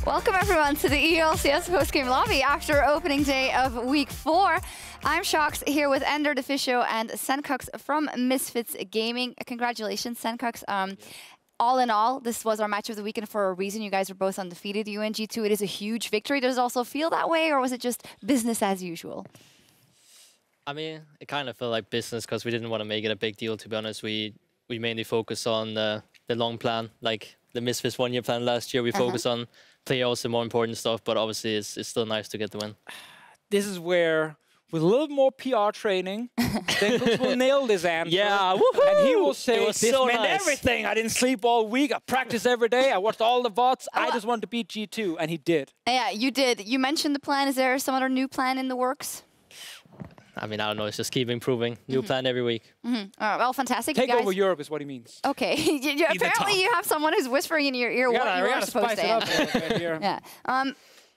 Welcome everyone to the LCS postgame lobby after opening day of week 4. I'm Sjokz here with Ender, Deficio, and Sencux from Misfits Gaming. Congratulations, Sencux. All in all, this was our match of the weekend for a reason. You guys were both undefeated. You and G2, it is a huge victory. Does it also feel that way, or was it just business as usual? I mean, it kind of felt like business because we didn't want to make it a big deal, to be honest. We mainly focus on the long plan, like the Misfits one-year plan last year. We focus on playoffs and more important stuff, but obviously it's still nice to get the win. This is where, with a little more PR training, Sencux will nail this answer. Yeah, woohoo! And he will say, this so meant nice. everything. I didn't sleep all week. I practiced every day. I watched all the VODs. I just wanted to beat G2, and he did. Yeah, you did. You mentioned the plan. Is there some other new plan in the works? I mean, I don't know. It's just keep improving. New plan every week. Well, fantastic. Take you guys... over Europe is what he means. Okay. Apparently, you have someone who's whispering in your ear what you're supposed to answer. Yeah.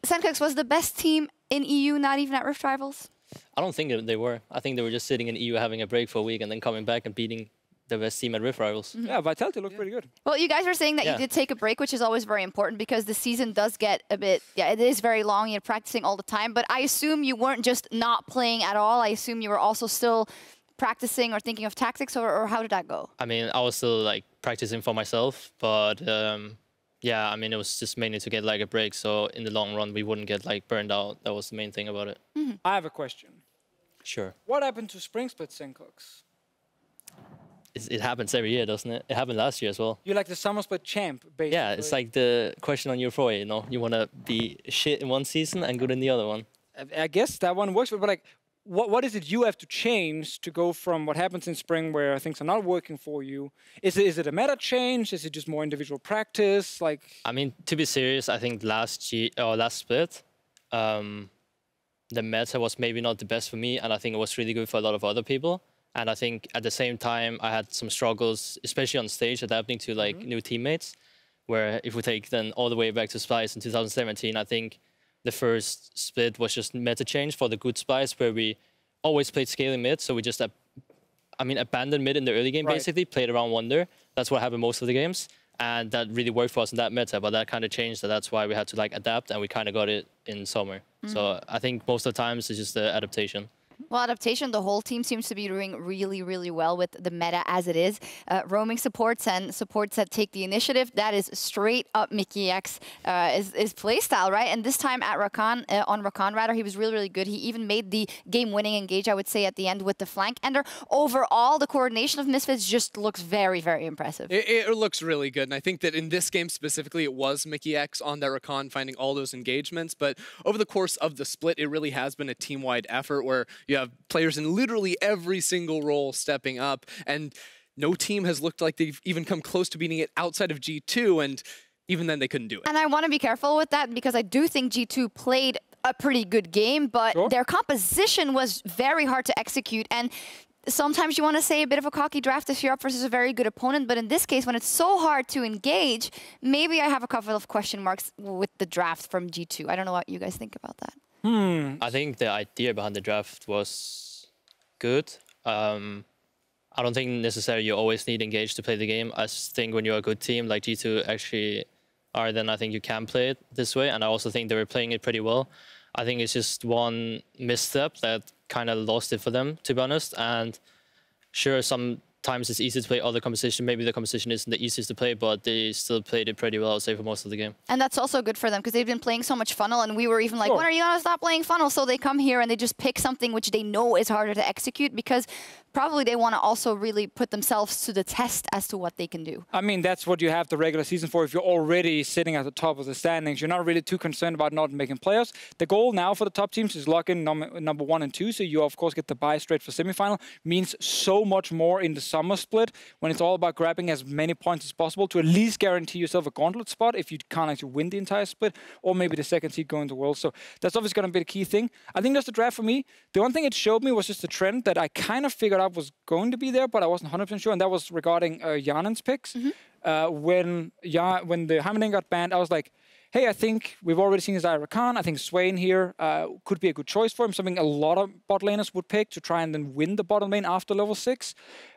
Sencux was the best team in EU, not even at Rift Rivals? I don't think they were. I think they were just sitting in EU having a break for a week and then coming back and beating the best team at Rift Rivals. Yeah, Vitality looked pretty good. Well, you guys were saying that you did take a break, which is always very important because the season does get a bit, it is very long. You're practicing all the time, but I assume you weren't just not playing at all. I assume you were also still practicing or thinking of tactics, or how did that go? I mean, I was still like practicing for myself, but yeah, I mean, it was just mainly to get like a break. So in the long run, we wouldn't get like burned out. That was the main thing about it. I have a question. Sure. What happened to Spring Split Sencux? It happens every year, doesn't it? It happened last year as well. You're like the Summer Split champ, basically. Yeah, it's like the question on your foyer, you know? You want to be shit in one season and good in the other one. I guess that one works, but like, what is it you have to change to go from what happens in spring where things are not working for you? Is it a meta change? Is it just more individual practice? Like, I mean, to be serious, I think last split, the meta was maybe not the best for me, and I think it was really good for a lot of other people. And I think at the same time, I had some struggles, especially on stage, adapting to like new teammates. Where if we take then all the way back to Splyce in 2017, I think the first split was just meta change for the good Splyce, where we always played scaling mid. So we just, abandoned mid in the early game, basically, played around Wonder. That's what happened most of the games. And that really worked for us in that meta, but that kind of changed. So that's why we had to like adapt, and we kind of got it in summer. So I think most of the times it's just the adaptation. Well, Adaptation, the whole team seems to be doing really, really well with the meta as it is. Roaming supports and supports that take the initiative, that is straight up mikyx is playstyle, right? And this time at Roccat, on Roccat, he was really, really good. He even made the game-winning engage, I would say, at the end with the flank ender. Overall, the coordination of Misfits just looks very, very impressive. It looks really good, and I think that in this game specifically, it was mikyx on that Roccat finding all those engagements, but over the course of the split, it really has been a team-wide effort where you have players in literally every single role stepping up, and no team has looked like they've even come close to beating it outside of G2, and even then they couldn't do it. And I want to be careful with that because I do think G2 played a pretty good game, but their composition was very hard to execute. And sometimes you want to say a bit of a cocky draft if you're up versus a very good opponent, but in this case, when it's so hard to engage, maybe I have a couple of question marks with the draft from G2. I don't know what you guys think about that. I think the idea behind the draft was good. I don't think necessarily you always need engage to play the game. I think when you're a good team like G2 actually are, then I think you can play it this way. And I also think they were playing it pretty well. I think it's just one misstep that kind of lost it for them, to be honest. And sure, sometimes it's easy to play other composition. Maybe the composition isn't the easiest to play, but they still played it pretty well, I'd say, for most of the game. And that's also good for them because they've been playing so much funnel, and we were even like, when are you going to stop playing funnel? So they come here and they just pick something which they know is harder to execute because probably they want to also really put themselves to the test as to what they can do. I mean, that's what you have the regular season for. If you're already sitting at the top of the standings, you're not really too concerned about not making playoffs. The goal now for the top teams is lock in number 1 and 2, so you of course get the bye straight for semifinal. Means so much more in the summer split when it's all about grabbing as many points as possible to at least guarantee yourself a gauntlet spot if you can't actually win the entire split, or maybe the second seed going to Worlds. So that's obviously going to be the key thing. I think that's the draft for me. The one thing it showed me was just a trend that I kind of figured out was going to be there, but I wasn't 100% sure, and that was regarding Janen's picks. When the Hammerling got banned, I was like, hey, I think we've already seen his Rakan. I think Swain here could be a good choice for him, something a lot of bot laners would pick to try and then win the bottom lane after level 6.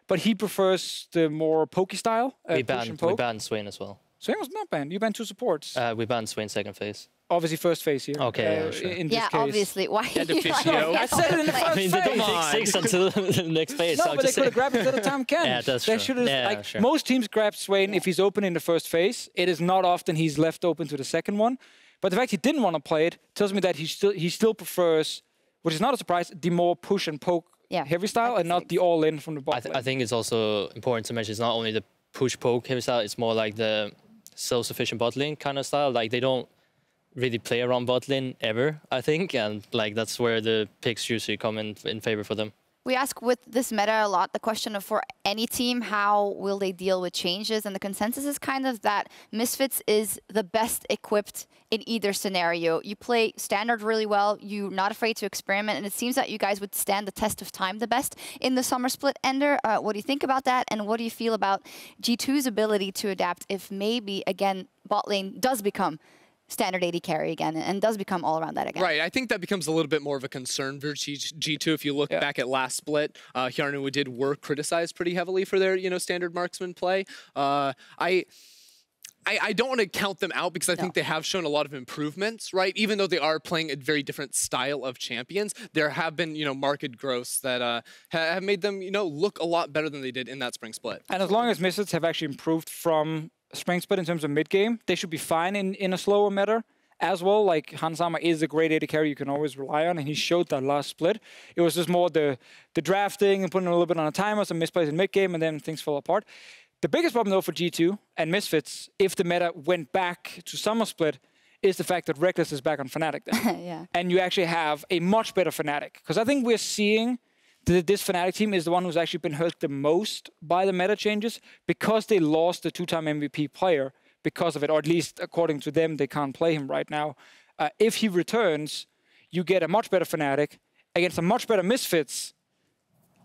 But he prefers the more pokey style. We banned Swain as well. Swain was not banned. You banned 2 supports. We banned Swain second phase. Obviously first phase here. Okay, sure. In this case. Obviously. Why? Deficio. I said it in the first phase. They don't take 6 until the next phase. No, so but they could have grabbed it at the time Ken. Yeah, that's true. Sure. Most teams grab Swain if he's open in the first phase. It is not often he's left open to the second one. But the fact he didn't want to play it tells me that he still prefers, which is not a surprise, the more push and poke heavy style and not the all-in from the bot. I think it's also important to mention it's not only the push-poke heavy style, it's more like the self-sufficient bot lane kind of style. Like they don't really play around bot lane ever, I think, and like that's where the picks usually come in favor for them. We ask with this meta a lot the question of for any team, how will they deal with changes? And the consensus is kind of that Misfits is the best equipped in either scenario. You play standard really well, you're not afraid to experiment, and it seems that you guys would stand the test of time the best in the summer split. Ender, what do you think about that? And what do you feel about G2's ability to adapt if maybe, again, bot lane does become standard AD carry again and does become all around that again? Right, I think that becomes a little bit more of a concern for G2. If you look back at last split, Hjarnu were criticized pretty heavily for their standard marksman play. I don't want to count them out because I think they have shown a lot of improvements, right? Even though they are playing a very different style of champions, there have been, marked growths that have made them, look a lot better than they did in that spring split. And as long as Misfits have actually improved from spring split in terms of mid game, they should be fine in a slower meta as well. Like Hansama is a great AD carry you can always rely on, and he showed that last split. It was just more the drafting and putting a little bit on a timer, some misplays in mid game, and then things fell apart. The biggest problem though for G2 and Misfits, if the meta went back to summer split, is the fact that Reckless is back on Fnatic then. And you actually have a much better Fnatic. Because I think we're seeing this Fnatic team is the one who's actually been hurt the most by the meta changes because they lost the 2-time MVP player because of it, or at least according to them, they can't play him right now. If he returns, you get a much better Fnatic against a much better Misfits,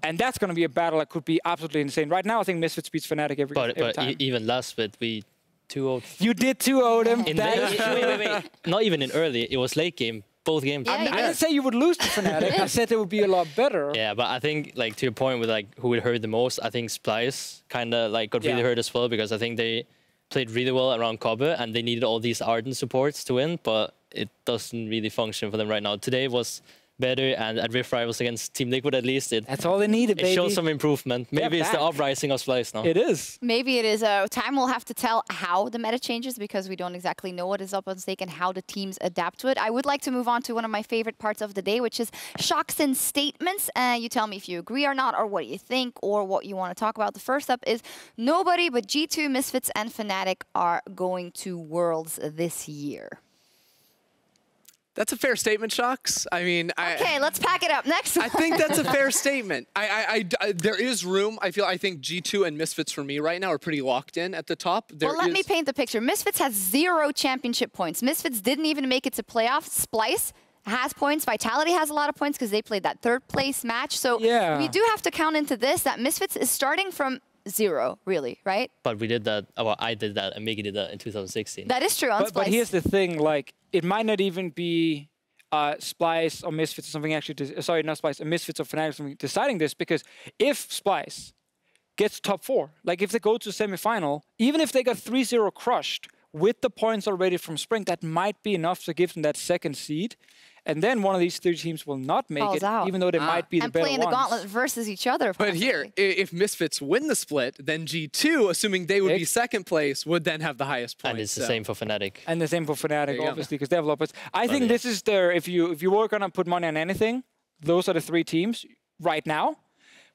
and that's going to be a battle that could be absolutely insane. Right now, I think Misfits beats Fnatic every time. But even last split, we 2-0'd. You did 2-0 them. Wait. Not even in early. It was late game. Both games. I didn't say you would lose to Fnatic. I said it would be a lot better. Yeah, but I think, like, to your point with like who it hurt the most, I think Splyce kind of like got really hurt as well because I think they played really well around Cobber and they needed all these Arden supports to win, but it doesn't really function for them right now. Today was better, and at Rift Rivals against Team Liquid at least, that's all they needed, baby. It shows some improvement. Maybe it's the uprising of Splyce now. It is. Maybe it is. Time will have to tell how the meta changes because we don't exactly know what is up on stake and how the teams adapt to it. I would like to move on to one of my favorite parts of the day, which is Sjokz statements. You tell me if you agree or not, or what you think, or what you want to talk about. The first up is nobody but G2, Misfits, and Fnatic are going to Worlds this year. That's a fair statement, Sjokz. I mean, okay, let's pack it up. Next one. I think that's a fair statement. There is room. I think G2 and Misfits for me right now are pretty locked in at the top. Well, let me paint the picture. Misfits has 0 championship points. Misfits didn't even make it to playoffs. Splyce has points. Vitality has a lot of points because they played that 3rd place match. So we do have to count into this that Misfits is starting from 0, really, right? But we did that. Well, I did that, and Miggy did that in 2016. That is true on Splyce. But here's the thing: like, it might not even be Splyce or Misfits or something actually. Sorry, not Splyce. Misfits or Fnatic or something deciding this, because if Splyce gets top 4, like if they go to semifinal, even if they got 3-0 crushed with the points already from spring, that might be enough to give them that 2nd seed. And then one of these 3 teams will not make it, even though they might be the better ones. And playing the gauntlet versus each other. But here, if Misfits win the split, then G2, assuming they would be 2nd place, would then have the highest points. And it's the same for Fnatic. And the same for Fnatic, obviously, because developers. I think this is their, if you were going to put money on anything, those are the 3 teams right now.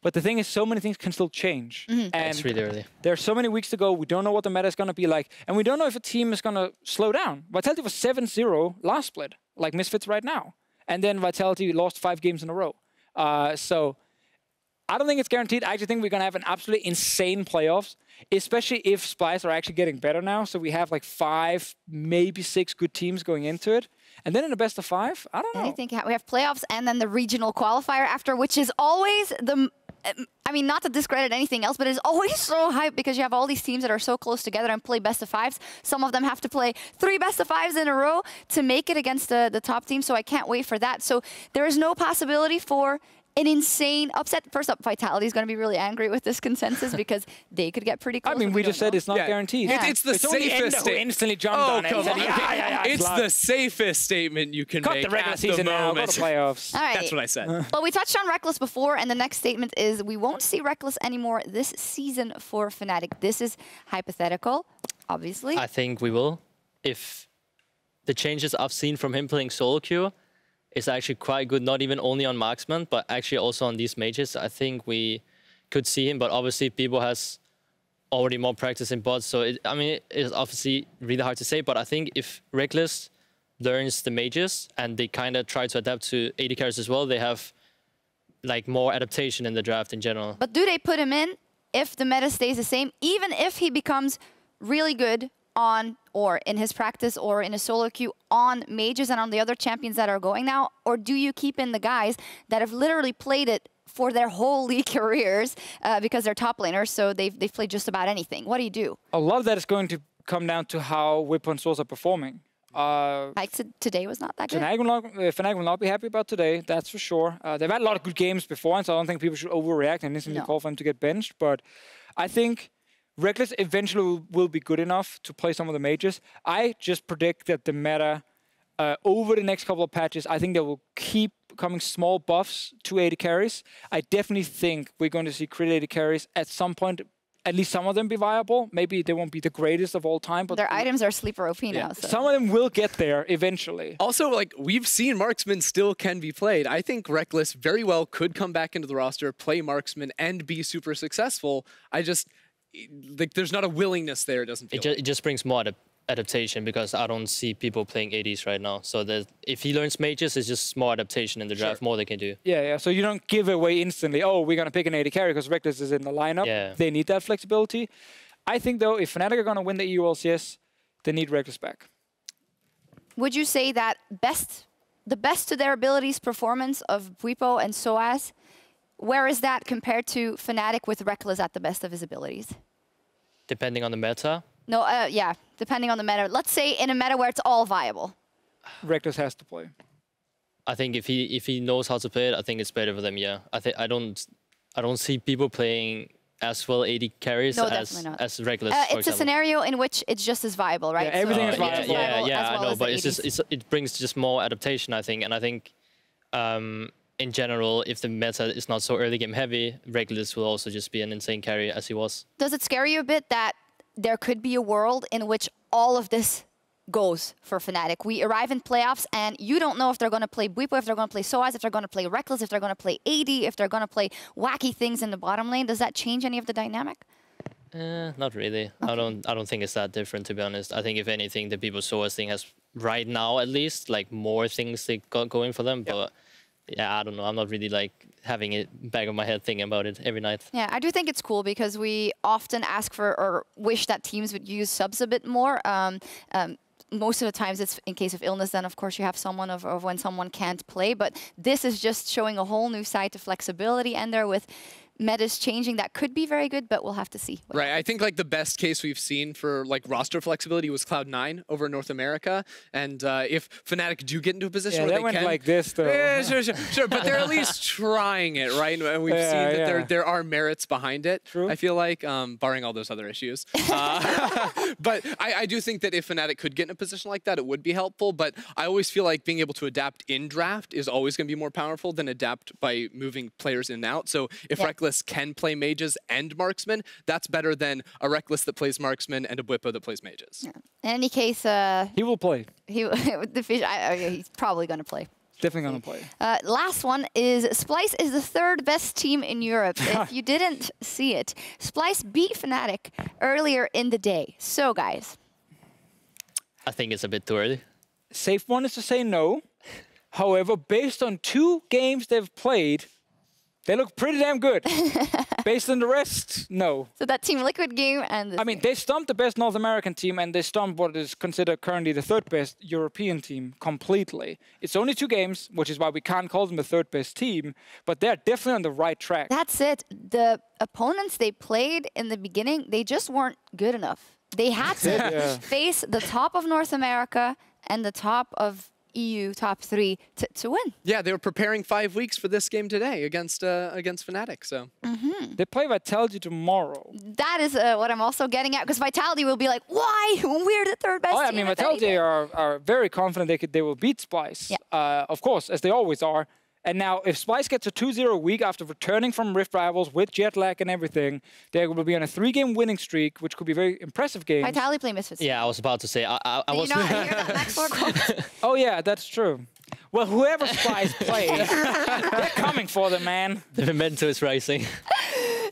But the thing is, so many things can still change. And it's really early. There are so many weeks to go. We don't know what the meta is going to be like. And we don't know if a team is going to slow down. Vitality was 7-0 last split, like Misfits right now. And then Vitality lost 5 games in a row. So I don't think it's guaranteed. I actually think we're going to have an absolutely insane playoffs, especially if Splyce are actually getting better now. So we have like 5, maybe 6 good teams going into it. And then in the best of 5, I don't know. I think we have playoffs and then the regional qualifier after, which is always the I mean, not to discredit anything else, but it's always so hype because you have all these teams that are so close together and play best of fives. Some of them have to play 3 best of fives in a row to make it against the top team, so I can't wait for that. So there is no possibility for an insane upset. First up, Vitality is going to be really angry with this consensus because they could get pretty close. I mean, we just said it's not guaranteed. Yeah. It's the safest statement. Instantly jumped on it. Come on. It's It's the safest statement you can make the regular at season the now. Go moment. to playoffs. All right. That's what I said. Well, we touched on Reckless before, and the next statement is we won't see Reckless anymore this season for Fnatic. This is hypothetical, obviously. I think we will. If the changes I've seen from him playing solo queue is actually quite good, not even only on marksman, but actually also on these mages. I think we could see him, but obviously Bibo has already more practice in bots, so I mean, it's obviously really hard to say, but I think if Reckless learns the mages and they kind of try to adapt to AD carries as well, they have like more adaptation in the draft in general. But do they put him in if the meta stays the same, even if he becomes really good on, or in his practice or in a solo queue on mages and on the other champions that are going now? Or do you keep in the guys that have literally played it for their whole league careers because they're top laners, so they've played just about anything? What do you do? A lot of that is going to come down to how Whip and Souls are performing. Like today was not that good. Fnatic will not be happy about today, that's for sure. They've had a lot of good games before, and so I don't think people should overreact and instantly call for them to get benched. But I think Reckless eventually will be good enough to play some of the mages. I just predict that the meta, over the next couple of patches, I think there will keep coming small buffs to AD carries. I definitely think we're going to see crit AD carries at some point. At least some of them be viable. Maybe they won't be the greatest of all time, but their items are sleeper OP now. So. Some of them will get there eventually. Also, like, we've seen marksman still can be played. I think Reckless very well could come back into the roster, play marksman, and be super successful. I just, like, there's not a willingness there, it doesn't feel It just brings more adaptation because I don't see people playing ADs right now. So if he learns mages, it's just more adaptation in the draft, more they can do. Yeah. So you don't give away instantly, oh, we're going to pick an AD carry because Reckless is in the lineup. Yeah. They need that flexibility. I think, though, if Fnatic are going to win the EU LCS, they need Reckless back. Would you say that the best to their abilities performance of Bwipo and Soaz, where is that compared to Fnatic with Reckless at the best of his abilities? Depending on the meta. No, yeah, depending on the meta. Let's say in a meta where it's all viable. Reckless has to play. I think if he knows how to play it, I think it's better for them. Yeah, I don't see people playing as well AD carries as Reckless. It's a scenario in which it's just as viable, right? Yeah, everything is viable. I know, but it brings just more adaptation, I think, and I think. In general, if the meta is not so early game heavy, Reckless will also just be an insane carry as he was. Does it scare you a bit that there could be a world in which all of this goes for Fnatic? We arrive in playoffs and you don't know if they're going to play Bwipo, if they're going to play Soaz, if they're going to play Reckless, if they're going to play AD, if they're going to play wacky things in the bottom lane. Does that change any of the dynamic? Not really. Okay. I don't think it's that different, to be honest. I think if anything, the Bwipo Soaz thing has right now at least like more things they got going for them, but. Yeah, I don't know. I'm not really like having it back of my head thinking about it every night. Yeah, I do think it's cool because we often ask for or wish that teams would use subs a bit more. Most of the times it's in case of illness, then of course you have someone of when someone can't play. But this is just showing a whole new side to flexibility, and there with metas changing, that could be very good, but we'll have to see. Right, I think like the best case we've seen for like roster flexibility was Cloud9 over in North America, and if Fnatic do get into a position where they went can, like this though. Yeah, sure, but they're at least trying it, right? And we've seen that there are merits behind it. True. I feel like, barring all those other issues, but I do think that if Fnatic could get in a position like that, it would be helpful. But I always feel like being able to adapt in draft is always going to be more powerful than adapt by moving players in and out. So if Reckless can play mages and marksman, that's better than a Reckless that plays marksman and a Bwipo that plays mages. Yeah. In any case, he will play. He's probably going to play. Definitely going to play. Last one is Splyce is the third best team in Europe. If you didn't see it, Splyce beat Fnatic earlier in the day. So, guys. I think it's a bit too early. Safe one is to say no. However, based on 2 games they've played, They look pretty damn good. Based on the rest, no. So that Team Liquid game and this I mean, game. they stomped the best North American team, and they stomped what is considered currently the third best European team completely. It's only 2 games, which is why we can't call them the third best team, but they're definitely on the right track. That's it. The opponents they played in the beginning, they just weren't good enough. They had to face the top of North America and the top of EU top 3 to win. Yeah, they were preparing 5 weeks for this game today against Fnatic. So They play Vitality tomorrow. That is what I'm also getting at, because Vitality will be like, why? We're the third best Oh, I team. mean, if Vitality anything. are very confident they will beat Splyce. Yeah. Of course, as they always are. And now, if Splyce gets a 2-0 week after returning from Rift Rivals with jet lag and everything, they will be on a 3-game winning streak, which could be very impressive games. Vitality play Misfits. Yeah, I was about to say. I Did was. you not hear that Max Lord quote? Oh, yeah, that's true. Well, whoever Splyce plays, they're coming for them, man. The momentum is rising.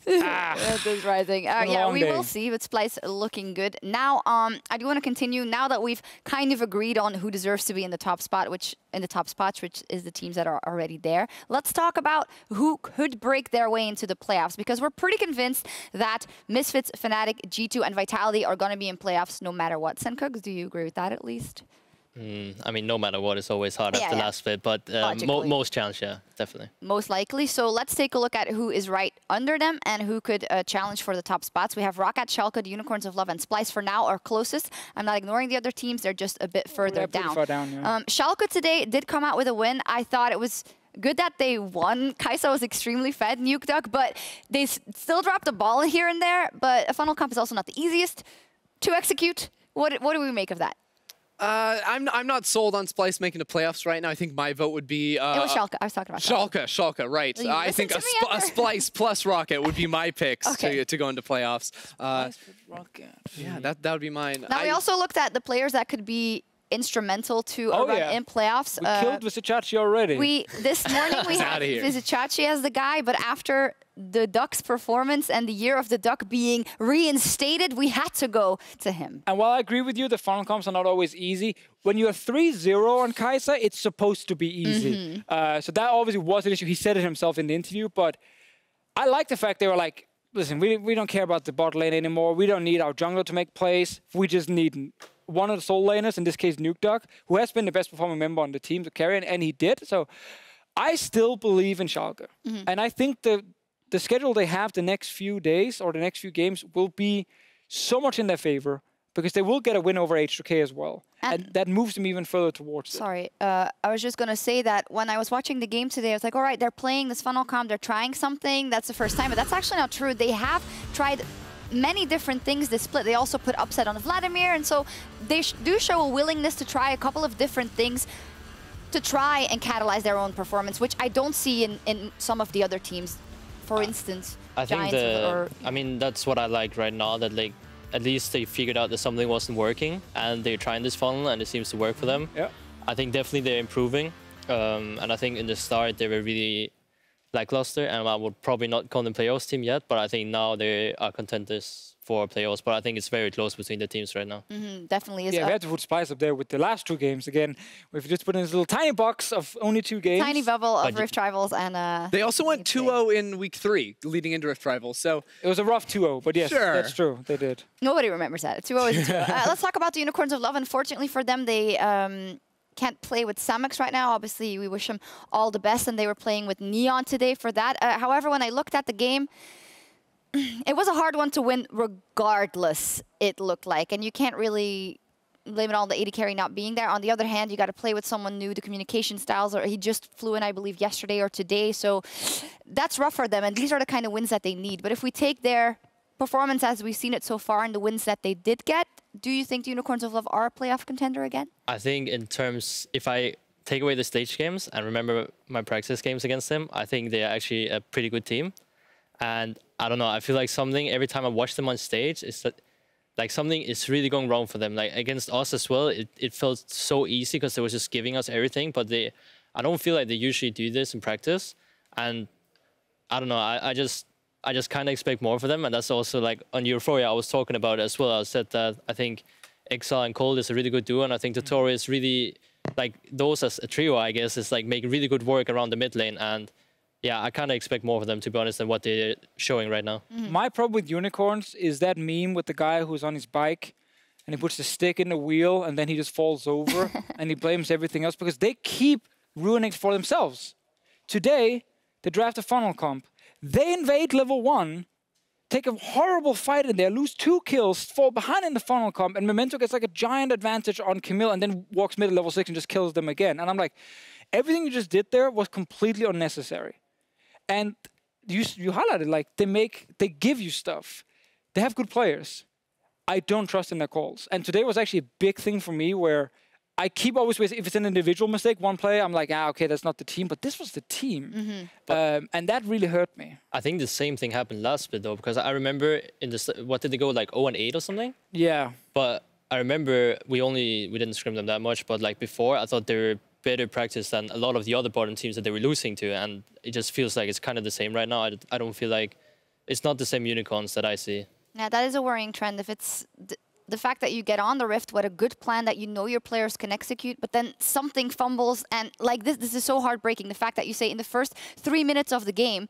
That is rising. Yeah, long we day. will see with Splyce looking good. Now, I do want to continue. Now that we've kind of agreed on who deserves to be in the top spot, which is the teams that are already there. Let's talk about who could break their way into the playoffs, because we're pretty convinced that Misfits, Fnatic, G2, and Vitality are going to be in playoffs no matter what. Sencux, do you agree with that at least? I mean, no matter what, it's always hard at the last bit, but most chance, yeah, definitely. Most likely. So let's take a look at who is right under them and who could challenge for the top spots. We have Roccat, Sjokz, the Unicorns of Love, and Splyce for now are closest. I'm not ignoring the other teams. They're just a bit further down. Far down, yeah. Sjokz today did come out with a win. I thought it was good that they won. Kai'Sa was extremely fed, Nuke Duck, but they still dropped the ball here and there. But a funnel comp is also not the easiest to execute. What do we make of that? I'm not sold on Splyce making the playoffs right now. I think my vote would be... It was Sjokz. I was talking about Sjokz. Sjokz, right. You I think a Splyce plus Roccat would be my picks to go into playoffs. Yeah, that would be mine. Now, we also looked at the players that could be instrumental to a run in playoffs. We killed Visichachi already. This morning we had Visichachi as the guy, but after the Duck's performance and the year of the Duck being reinstated, we had to go to him. And while I agree with you, the funnel comps are not always easy. When you're 3-0 on Kai'Sa, it's supposed to be easy. So that obviously was an issue. He said it himself in the interview, but I like the fact they were like, listen, we don't care about the bot lane anymore. We don't need our jungler to make plays. We just need one of the soul laners, in this case Nuke Duck, who has been the best performing member on the team to carry it, and he did. So I still believe in Sjokz. And I think the schedule they have the next few days or the next few games will be so much in their favor, because they will get a win over H2K as well. And that moves them even further towards it. Sorry, I was just going to say that when I was watching the game today, I was like, all right, they're playing this funnel comp, they're trying something. That's the first time, but that's actually not true. They have tried many different things this split. They also put upset on Vladimir, and so they do show a willingness to try a couple of different things to try and catalyze their own performance, which I don't see in some of the other teams. For instance, I think Giants I mean, that's what I like right now, that like at least they figured out that something wasn't working and they're trying this funnel and it seems to work for them. Yeah. I think definitely they're improving. And I think in the start they were really lackluster, and I would probably not call them playoffs team yet, but I think now they are contenders for playoffs. But I think it's very close between the teams right now. Definitely is. Yeah, we had to put Splyce up there with the last 2 games again. We've just put in this little tiny box of only 2 games. Tiny bubble of Rift Rivals, and they also went 2-0 in week 3, leading into Rift Rivals. So it was a rough 2-0, but yes, that's true. They did. Nobody remembers that. 2-0 is 2-0. Let's talk about the Unicorns of Love. Unfortunately for them, they can't play with Sencux right now. Obviously, we wish them all the best, and they were playing with Neon today for that. However, when I looked at the game, it was a hard one to win regardless, it looked like. And you can't really blame it on the AD carry not being there. On the other hand, you got to play with someone new. The communication styles, or he just flew in, I believe, yesterday or today. So that's rough for them. And these are the kind of wins that they need. But if we take their performance as we've seen it so far and the wins that they did get, do you think the Unicorns of Love are a playoff contender again? I think in terms, if I take away the stage games and remember my practice games against them, I think they are actually a pretty good team. And I don't know, I feel like something, every time I watch them on stage, is that like something is really going wrong for them. Like against us as well, it felt so easy because they were just giving us everything. But I don't feel like they usually do this in practice. And I don't know, I just kind of expect more for them. And that's also like on Euphoria, I was talking about it as well. I said that I think Exile and Cold is a really good duo. And I think Tutori is really, like those as a trio, I guess, is like making really good work around the mid lane. And yeah, I kind of expect more of them, to be honest, than what they're showing right now. My problem with unicorns is that meme with the guy who's on his bike and he puts the stick in the wheel and then he just falls over and he blames everything else because they keep ruining it for themselves. Today, they draft a funnel comp. They invade level 1, take a horrible fight in there, lose 2 kills, fall behind in the funnel comp, and Memento gets like a giant advantage on Camille and then walks mid at level 6 and just kills them again. And I'm like, everything you just did there was completely unnecessary. And you highlighted, like, they give you stuff. They have good players. I don't trust in their calls. And today was actually a big thing for me where I keep always, if it's an individual mistake, one player, I'm like, okay, that's not the team. But this was the team. And that really hurt me. I think the same thing happened last split, though, because I remember in what did they go, like 0-8 or something? Yeah. But I remember we didn't scrim them that much, but like before, I thought they were better practice than a lot of the other bottom teams that they were losing to, and it just feels like it's kind of the same right now. I don't feel like it's not the same unicorns that I see. Yeah, that is a worrying trend. If it's the fact that you get on the Rift with a good plan that you know your players can execute, but then something fumbles, and like this is so heartbreaking. The fact that you say in the first 3 minutes of the game,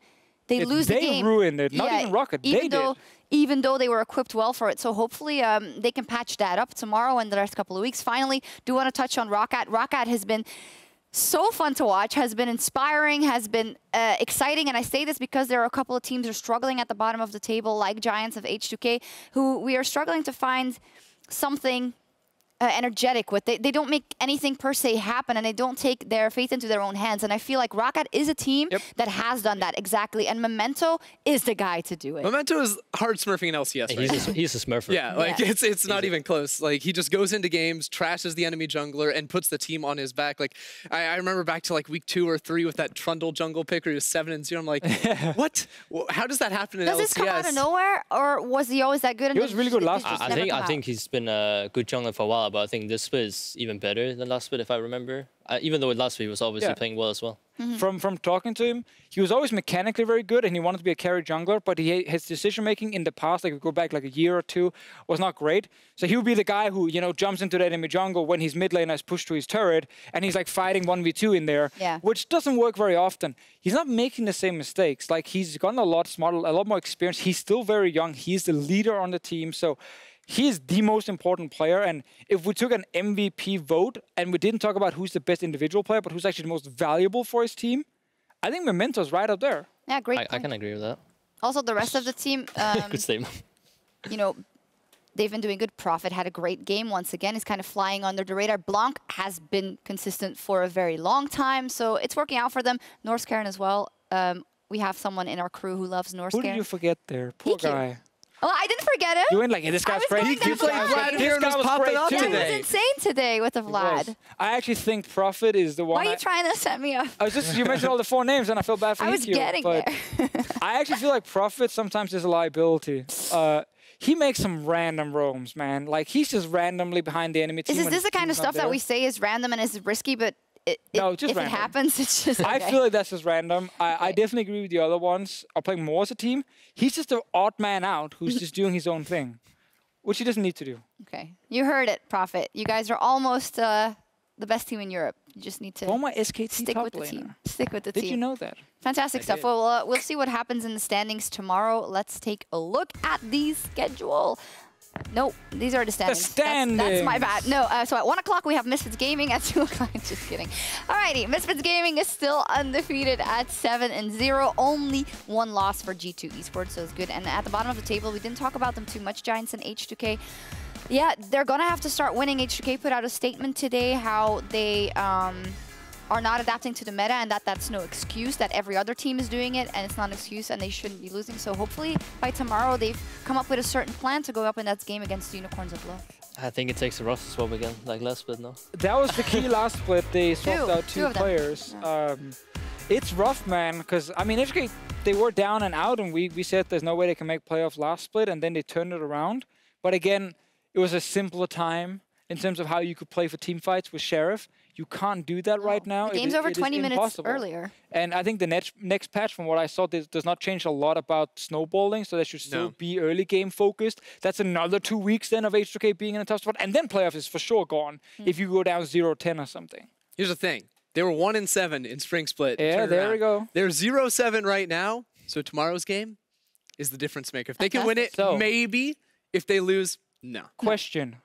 they lose the game. They ruined it, not even Roccat. Even though they were equipped well for it. So hopefully they can patch that up tomorrow and the next couple of weeks. Finally, do want to touch on Roccat. Roccat has been so fun to watch, has been inspiring, has been exciting. And I say this because there are a couple of teams that are struggling at the bottom of the table, like Giants of H2K, who we are struggling to find something energetic with. They don't make anything per se happen, and they don't take their fate into their own hands. And I feel like Roccat is a team that has done that exactly, and Memento is the guy to do it. Memento is hard smurfing in LCS. He's a smurfer. Yeah, like it's not even close. Like he just goes into games, trashes the enemy jungler, and puts the team on his back. Like I remember back to like week 2 or 3 with that Trundle jungle pick where he was 7-0. I'm like, what? How does that happen in LCS? Does this come out of nowhere, or was he always that good? He was really good last split. I think he's been a good jungler for a while, but I think this split is even better than last split, if I remember. Even though last split he was obviously playing well as well. From talking to him, he was always mechanically very good, and he wanted to be a carry jungler, but his decision-making in the past, like we go back like a year or 2, was not great. So he would be the guy who, you know, jumps into the enemy jungle when his mid laner is pushed to his turret, and he's like fighting 1v2 in there, which doesn't work very often. He's not making the same mistakes. Like, he's gotten a lot smarter, a lot more experience. He's still very young. He's the leader on the team, so he is the most important player. And if we took an MVP vote and we didn't talk about who's the best individual player, but who's actually the most valuable for his team, I think Memento's right up there. Yeah, great. I can agree with that. Also, the rest of the team, good statement. You know, they've been doing good. Prophet had a great game once again. He's kind of flying under the radar. Blanc has been consistent for a very long time, so it's working out for them. North Karen as well. We have someone in our crew who loves North Karen. Who did you forget there? Poor guy. Oh, I didn't forget him. You went like, this guy's crazy. He played Vladimir and was popping up today. He was insane today with the Vlad. I actually think Prophet is the one. Why are you trying to set me up? You mentioned all the 4 names, and I feel bad for you. I was getting there. I actually feel like Prophet sometimes is a liability. He makes some random roams, man. Like, he's just randomly behind the enemy team. Is this the kind of stuff that we say is random and is risky, but if it happens, it's just okay. I feel like that's just random. I definitely agree with the other ones. Are playing more as a team. He's just an odd man out who's just doing his own thing, which he doesn't need to do. Okay. You heard it, Prophet. You guys are almost the best team in Europe. You just need to stick with the team. Stick with the team. Did you know that? Fantastic stuff. Well, we'll see what happens in the standings tomorrow. Let's take a look at the schedule. No, these are the standings. That's my bad. No, so at 1 o'clock we have Misfits Gaming. At 2 o'clock, just kidding. Alrighty, Misfits Gaming is still undefeated at 7-0. Only 1 loss for G2 Esports, so it's good. And at the bottom of the table, we didn't talk about them too much, Giants and H2K. Yeah, they're gonna have to start winning. H2K put out a statement today how they are not adapting to the meta, and that's no excuse, that every other team is doing it, and it's not an excuse, and they shouldn't be losing. So hopefully by tomorrow they've come up with a certain plan to go up in that game against the Unicorns of Love. I think it takes a roster swap again, like last split, no? That was the key last split. They swapped out 2 players. Yeah. It's rough, man, because, I mean, HK, they were down and out, and we said there's no way they can make playoffs last split, and then they turned it around. But again, it was a simpler time in terms of how you could play for team fights with Sheriff. You can't do that right now. The game's over 20 minutes earlier. And I think the next patch, from what I saw, does not change a lot about snowballing, so they should still be early game focused. That's another 2 weeks then of H2K being in a tough spot. And then playoffs is for sure gone if you go down 0-10 or something. Here's the thing. They were 1-7 in Spring Split. Yeah, there we go. They're 0-7 right now. So tomorrow's game is the difference maker. If they can win it, maybe. If they lose, no. Question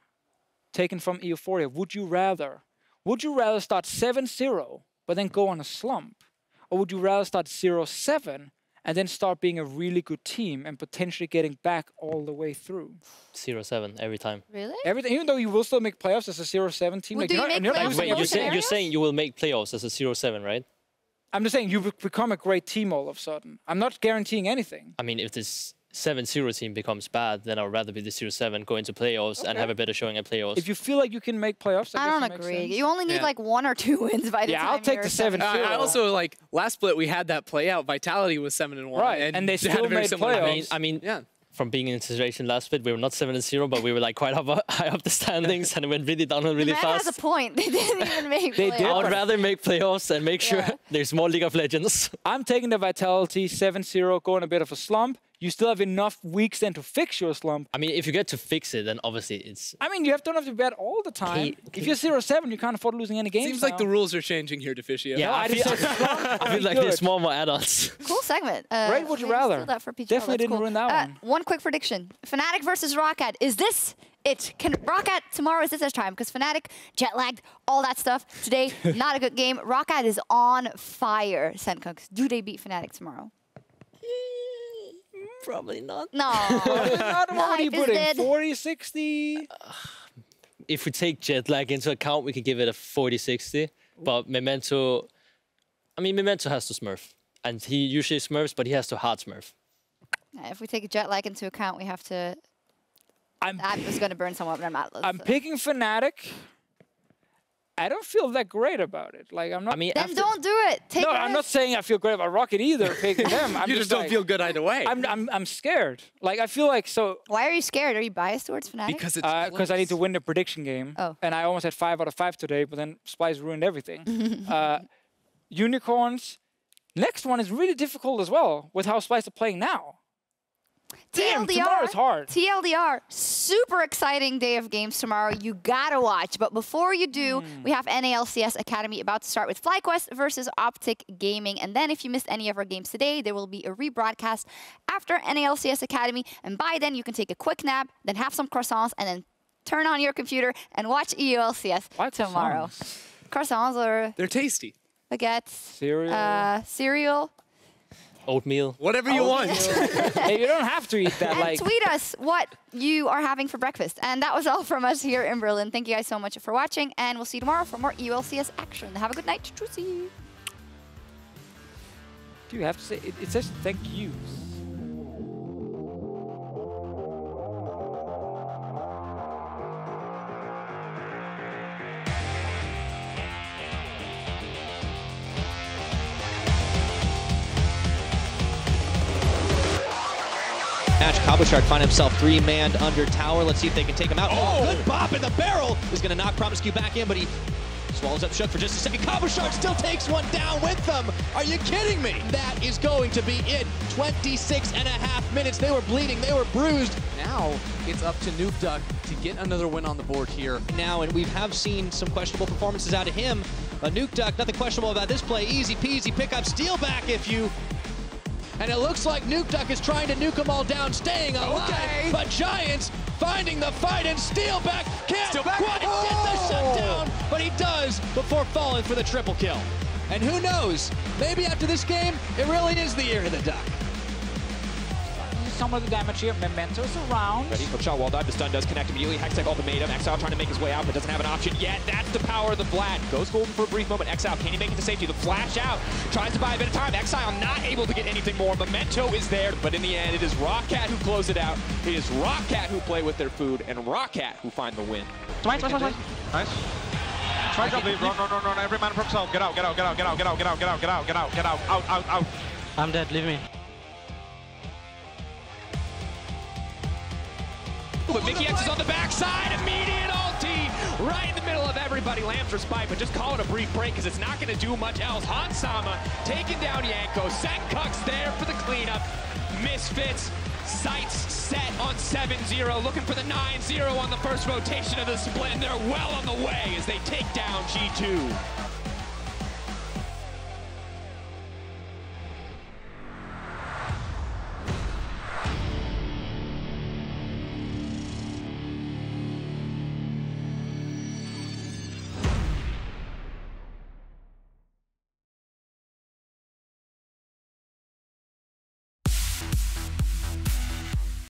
taken from Euphoria. Would you rather start 7-0 but then go on a slump? Or would you rather start 0-7 and then start being a really good team and potentially getting back all the way through? 0-7 every time. Really? Everything, even though you will still make playoffs as a 0-7 team. Well, do you make playoffs? Wait, you're saying you will make playoffs as a 0-7, right? I'm just saying you become a great team all of a sudden. I'm not guaranteeing anything. I mean, if this 7-0 team becomes bad, then I'd rather be the 0-7, go into playoffs and have a better showing at playoffs. If you feel like you can make playoffs, I don't agree. You only need like 1 or 2 wins by the time. Yeah, I'll take the 7-0. I also like last split we had that play out. Vitality was 7-1, right? And they still made playoffs. I mean, yeah. From being in a situation last split, we were not 7-0, but we were like quite high up the standings, and it went really downhill really fast. Has a point. They didn't even make playoffs. I would rather make playoffs and make sure there's more League of Legends. I'm taking the Vitality 7-0, going a bit of a slump. You still have enough weeks then to fix your slump. I mean, if you get to fix it, then obviously it's... I mean, you don't have to bet all the time. If you're 0-7, you can't afford losing any games. Seems like the rules are changing here, Deficio. Yeah, I feel like there's more add-ons. Cool segment. Right, would you rather? Definitely didn't ruin that one. One quick prediction. Fnatic versus Roccat. Is this it? Can Roccat tomorrow, is this their time? Because Fnatic, jet-lagged, all that stuff. Today, not a good game. Roccat is on fire. Sencux, do they beat Fnatic tomorrow? Probably not. No. What do you put in? 40, 60? If we take jet lag into account, we can give it a 40-60. But Memento, I mean, Memento has to smurf. And he usually smurfs, but he has to hard smurf. If we take jet lag into account, we have to... I'm just going to burn someone up in Atlas. I'm picking Fnatic. I don't feel that great about it. Like I'm not. I mean, then don't do it. Take no, I'm not saying I feel great about Roccat either. Picking them. You just don't feel good either way. I'm scared. Like I feel like so. Why are you scared? Are you biased towards Fnatic? Because it's because I need to win the prediction game. Oh. And I almost had 5 out of 5 today, but then Splyce ruined everything. Unicorns. Next one is really difficult as well with how Splyce are playing now. Damn, tomorrow's hard. TLDR, super exciting day of games tomorrow. You gotta watch. But before you do, we have NALCS Academy about to start with FlyQuest versus Optic Gaming. And then if you missed any of our games today, there will be a rebroadcast after NALCS Academy. And by then, you can take a quick nap, then have some croissants, and then turn on your computer and watch EULCS tomorrow. Croissants are... They're tasty. Baguettes. Cereal. Oatmeal. Whatever you want. Hey, you don't have to eat that. And tweet us what you are having for breakfast. And that was all from us here in Berlin. Thank you guys so much for watching. And we'll see you tomorrow for more EULCS action. Have a good night. Tschüssi. Do you have to say? It says thank you. Shark find himself 3-manned under tower. Let's see if they can take him out. Oh, good bop in the barrel. Is going to knock Promiscu back in, but he swallows up Sjokz for just a second. Shark still takes one down with them. Are you kidding me? That is going to be it. 26.5 minutes. They were bleeding. They were bruised. Now it's up to Nukeduck to get another win on the board here. Now, and we have seen some questionable performances out of him. Nukeduck, nothing questionable about this play. Easy peasy pick up, steal back if you... And it looks like Nukeduck is trying to nuke them all down, staying alive. Okay. But Giants finding the fight and steal back. Can't quite get the shutdown, but he does before falling for the triple kill. And who knows, maybe after this game, it really is the year of the Duck. Some of the damage here. Memento's around. Ready for shot wall dive. The stun does connect immediately. Hextech ultimatum. Exile trying to make his way out, but doesn't have an option yet. That's the power of the Vlad. Goes golden for a brief moment. Exile, can he make it to safety? The flash out. Tries to buy a bit of time. Exile not able to get anything more. Memento is there, but in the end, it is Roccat who close it out. It is Roccat who play with their food, and Roccat who find the win. Nice. Try to leave. Run. Every man for himself. Get out. Out. I'm dead. Leave me. But Mickey X is on the backside, immediate ulti, right in the middle of everybody. Lands for spike, but just call it a brief break because it's not going to do much else. Hansama taking down Yanko. Sencux there for the cleanup. Misfits, sights set on 7-0, looking for the 9-0 on the first rotation of the split, and they're well on the way as they take down G2.